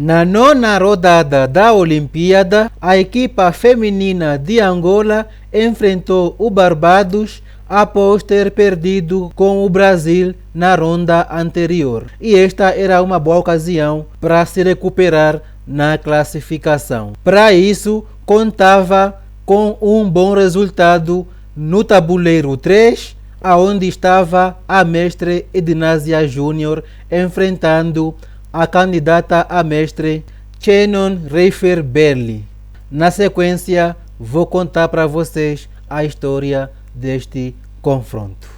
Na nona rodada da Olimpíada, a equipa feminina de Angola enfrentou o Barbados após ter perdido com o Brasil na ronda anterior. E esta era uma boa ocasião para se recuperar na classificação. Para isso, contava com um bom resultado no tabuleiro 3, aonde estava a mestre Ednásia Júnior enfrentando a candidata a mestre Shannon Reifer-Berli. Na sequência, vou contar para vocês a história deste confronto.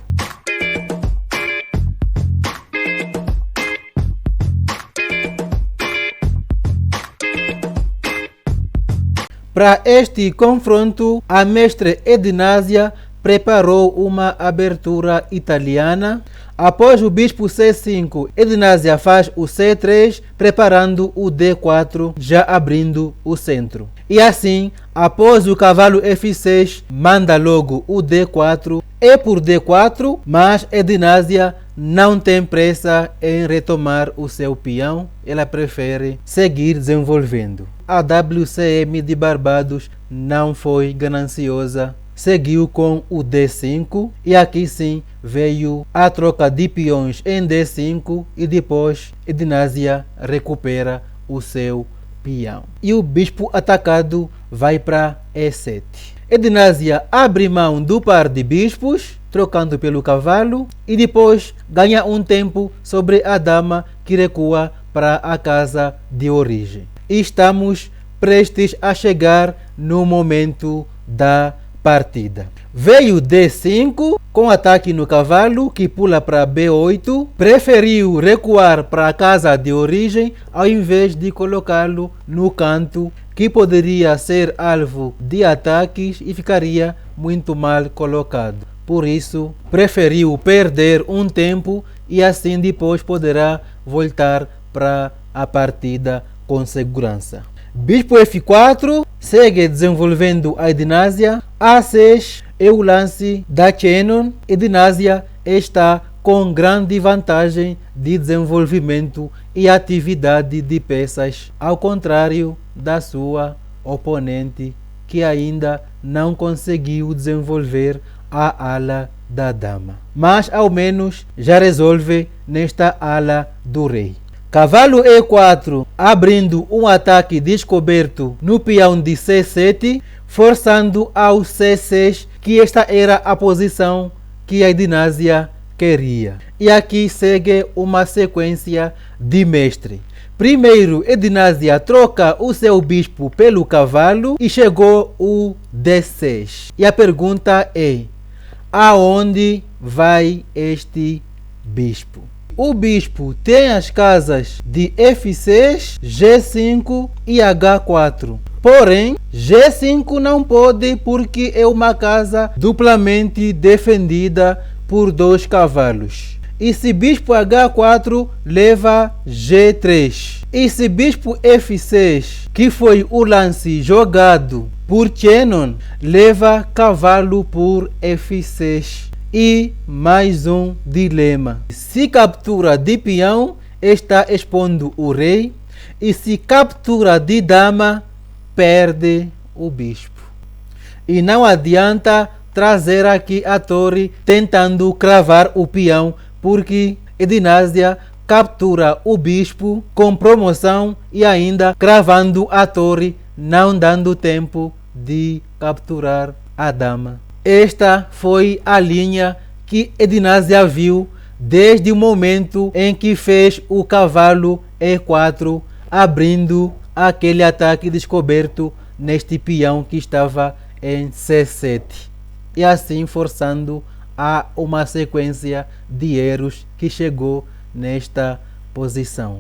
Para este confronto, a mestre Ednásia preparou uma abertura italiana. Após o bispo C5, Ednásia faz o C3, preparando o D4, já abrindo o centro. E assim, após o cavalo F6, manda logo o D4. É por D4, mas Ednásia não tem pressa em retomar o seu peão. Ela prefere seguir desenvolvendo. A WCM de Barbados não foi gananciosa. Seguiu com o D5 e aqui sim veio a troca de peões em D5 e depois Ednásia recupera o seu peão. E o bispo atacado vai para E7. Ednásia abre mão do par de bispos, trocando pelo cavalo, e depois ganha um tempo sobre a dama que recua para a casa de origem. E estamos prestes a chegar no momento da partida. Veio D5 com ataque no cavalo que pula para B8, preferiu recuar para a casa de origem ao invés de colocá-lo no canto, que poderia ser alvo de ataques e ficaria muito mal colocado. Por isso, preferiu perder um tempo e assim depois poderá voltar para a partida com segurança. Bispo F4 segue desenvolvendo a Ednásia. A6 é o lance da Shannon. Ednásia está com grande vantagem de desenvolvimento e atividade de peças, ao contrário da sua oponente, que ainda não conseguiu desenvolver a ala da dama. Mas ao menos já resolve nesta ala do rei. Cavalo E4, abrindo um ataque descoberto no peão de C7, forçando ao C6, que esta era a posição que a Ednásia queria. E aqui segue uma sequência de mestre. Primeiro, Ednásia troca o seu bispo pelo cavalo e chegou o D6. E a pergunta é: aonde vai este bispo? O bispo tem as casas de F6, G5 e H4. Porém, G5 não pode porque é uma casa duplamente defendida por dois cavalos. E se bispo H4 leva G3. E se bispo F6, que foi o lance jogado por Shannon, leva cavalo por F6. E mais um dilema. Se captura de peão, está expondo o rei. E se captura de dama, perde o bispo. E não adianta trazer aqui a torre tentando cravar o peão, porque Ednásia captura o bispo com promoção e ainda cravando a torre, não dando tempo de capturar a dama. Esta foi a linha que Ednásia viu desde o momento em que fez o cavalo E4, abrindo aquele ataque descoberto neste peão que estava em C7, e assim forçando a uma sequência de erros que chegou nesta posição.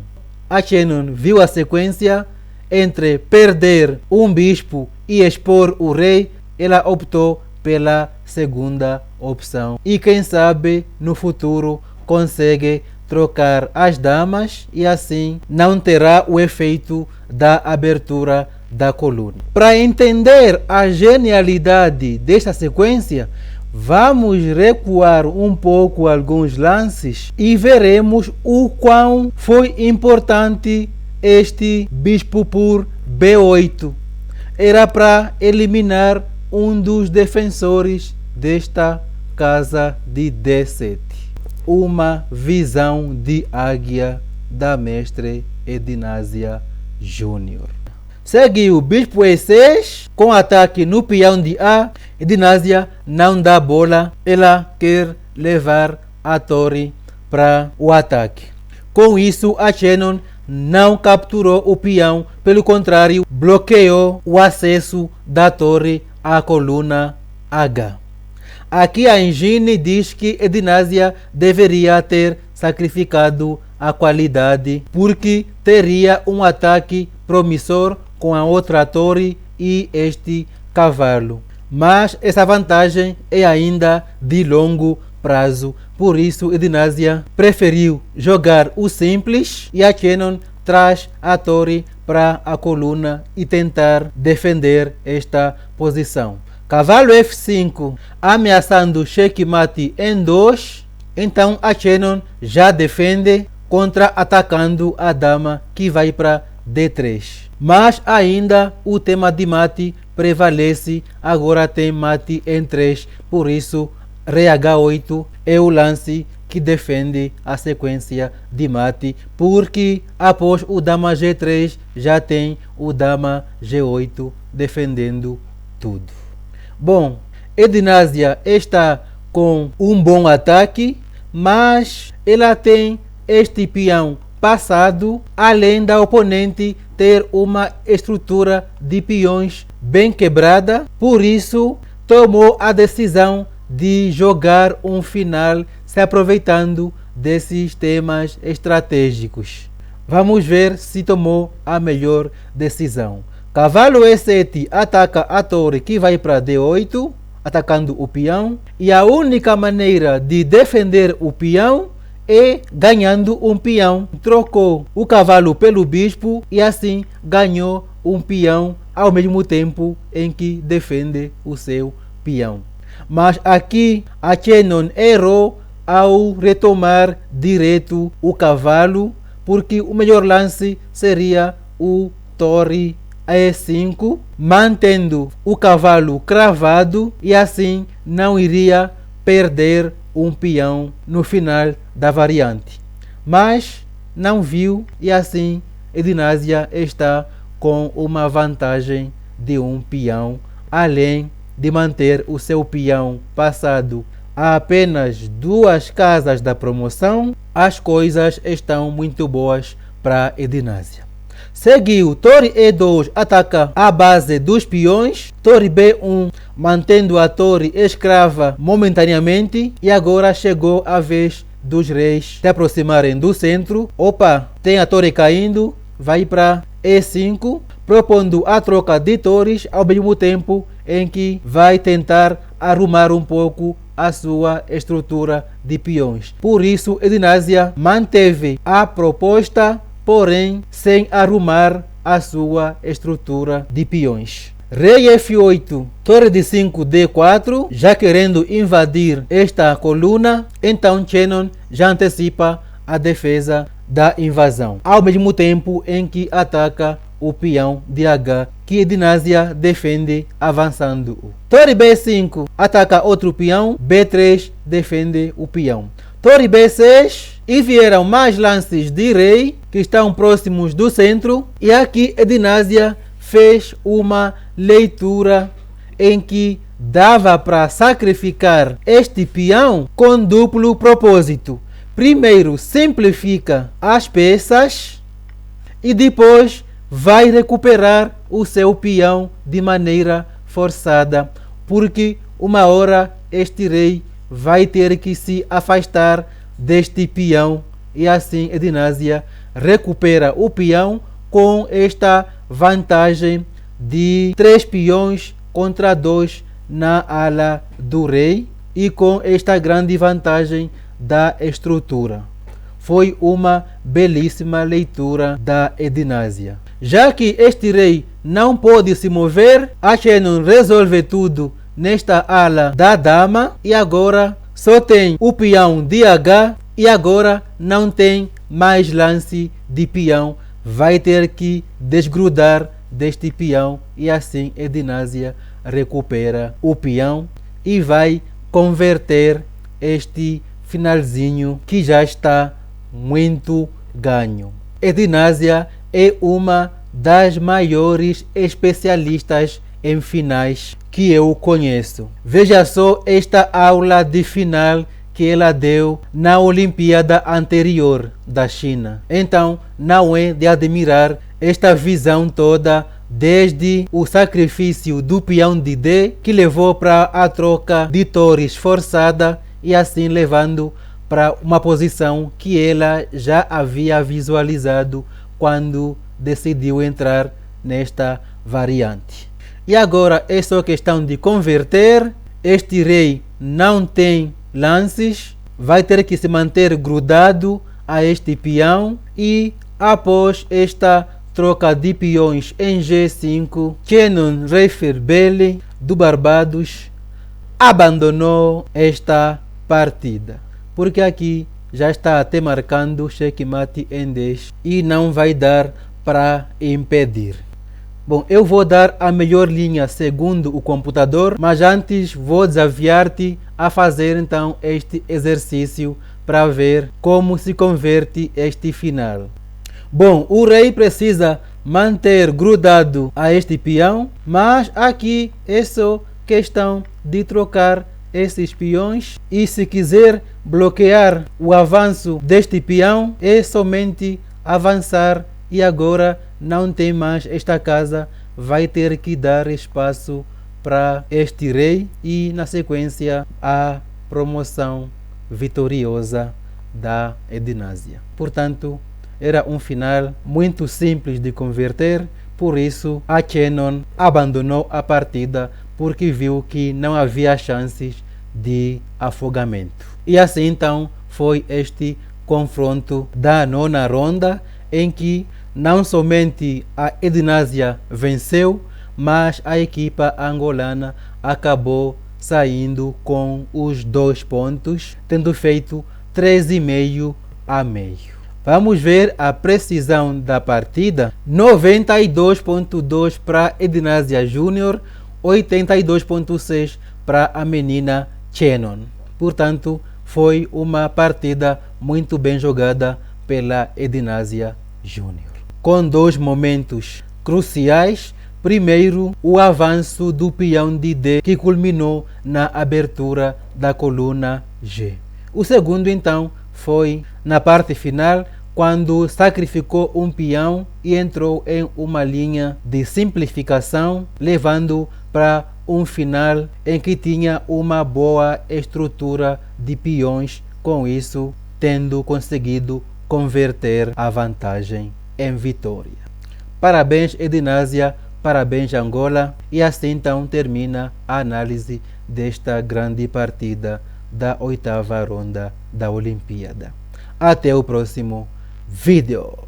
A Shannon viu a sequência entre perder um bispo e expor o rei. Ela optou pela segunda opção e quem sabe no futuro consegue trocar as damas e assim não terá o efeito da abertura da coluna. Para entender a genialidade desta sequência, vamos recuar um pouco alguns lances e veremos o quão foi importante este bispo por B8. Era para eliminar um dos defensores desta casa de D7. Uma visão de águia da mestre Edinásia Júnior. Segue o bispo E6 com ataque no peão de A. Edinásia não dá bola, ela quer levar a torre para o ataque. Com isso, a Shannon não capturou o peão, pelo contrário, bloqueou o acesso da torre à coluna H. Aqui a engine diz que Edinásia deveria ter sacrificado a qualidade, porque teria um ataque promissor com a outra torre e este cavalo. Mas essa vantagem é ainda de longo prazo, por isso Edinásia preferiu jogar o simples e a Shannon traz a torre para a coluna e tentar defender esta posição. Cavalo F5 ameaçando checkmate em 2, então a Shannon já defende contra-atacando a dama que vai para D3. Mas ainda o tema de mate prevalece, agora tem mate em 3, por isso Rei H8 é o lance que defende a sequência de mate, porque após o Dama G3 já tem o Dama G8 defendendo tudo. Bom, Edinásia está com um bom ataque, mas ela tem este peão passado, além da oponente ter uma estrutura de peões bem quebrada, por isso tomou a decisão de jogar um final se aproveitando desses temas estratégicos. Vamos ver se tomou a melhor decisão. Cavalo E7 ataca a torre que vai para D8, atacando o peão, e a única maneira de defender o peão é ganhando um peão. Trocou o cavalo pelo bispo e assim ganhou um peão ao mesmo tempo em que defende o seu peão. Mas aqui a Shannon errou ao retomar direto o cavalo, porque o melhor lance seria o torre E5, mantendo o cavalo cravado e assim não iria perder um peão no final da variante. Mas não viu e assim Edinásia está com uma vantagem de um peão, além de manter o seu peão passado a apenas 2 casas da promoção. As coisas estão muito boas para Edinásia. Seguiu torre E2, ataca a base dos peões, torre B1 mantendo a torre escrava momentaneamente, e agora chegou a vez dos reis se aproximarem do centro. Opa, tem a torre caindo, vai para E5, propondo a troca de torres ao mesmo tempo em que vai tentar arrumar um pouco a sua estrutura de peões. Por isso, Edinásia manteve a proposta, porém sem arrumar a sua estrutura de peões. Rei F8, torre de 5 D4, já querendo invadir esta coluna, então Shannon já antecipa a defesa da invasão, ao mesmo tempo em que ataca o peão de H, que Edinásia defende avançando. Torre B5 ataca outro peão, B3 defende o peão. Torre B6 e vieram mais lances de rei que estão próximos do centro, e aqui Edinásia fez uma leitura em que dava para sacrificar este peão com duplo propósito. Primeiro simplifica as peças e depois vai recuperar o seu peão de maneira forçada, porque uma hora este rei vai ter que se afastar deste peão, e assim Edinásia recupera o peão com esta vantagem de 3 peões contra 2 na ala do rei e com esta grande vantagem da estrutura. Foi uma belíssima leitura da Edinásia. Já que este rei não pode se mover, a Shannon resolve tudo nesta ala da dama e agora só tem o peão de H e agora não tem mais lance de peão vai ter que desgrudar deste peão e assim Ednásia recupera o peão e vai converter este finalzinho que já está muito ganho. Ednásia é uma das maiores especialistas em finais que eu conheço. Veja só esta aula de final que ela deu na Olimpíada anterior da China. Então, não é de admirar esta visão toda, desde o sacrifício do peão de D, que levou para a troca de torres forçada e assim levando para uma posição que ela já havia visualizado quando decidiu entrar nesta variante. E agora é só questão de converter. Este rei não tem lances, vai ter que se manter grudado a este peão e após esta troca de peões em G5, Kenon Reiferbele do Barbados abandonou esta partida, porque aqui já está até marcando checkmate em 10 e não vai dar para impedir. Bom, eu vou dar a melhor linha segundo o computador, mas antes vou desafiar-te a fazer então este exercício para ver como se converte este final. Bom, o rei precisa manter grudado a este peão, mas aqui é só questão de trocar esses peões e se quiser bloquear o avanço deste peão é somente avançar e agora não tem mais esta casa, vai ter que dar espaço para este rei e na sequência a promoção vitoriosa da Ednásia. Portanto, era um final muito simples de converter, por isso a Kenon abandonou a partida porque viu que não havia chances de afogamento. E assim então foi este confronto da nona ronda em que não somente a Ednásia venceu, mas a equipa angolana acabou saindo com os 2 pontos, tendo feito 3,5 a meio. Vamos ver a precisão da partida: 92,2 para Ednásia Júnior, 82,6 para a menina Kenon. Portanto, foi uma partida muito bem jogada pela Ednásia Júnior, com 2 momentos cruciais. Primeiro, o avanço do peão de D, que culminou na abertura da coluna G. O segundo, então, foi na parte final, quando sacrificou um peão e entrou em uma linha de simplificação, levando para um final em que tinha uma boa estrutura de peões, com isso tendo conseguido converter a vantagem em vitória. Parabéns, Ednásia, parabéns, Angola, e assim então termina a análise desta grande partida da 8ª ronda da Olimpíada. Até o próximo vídeo.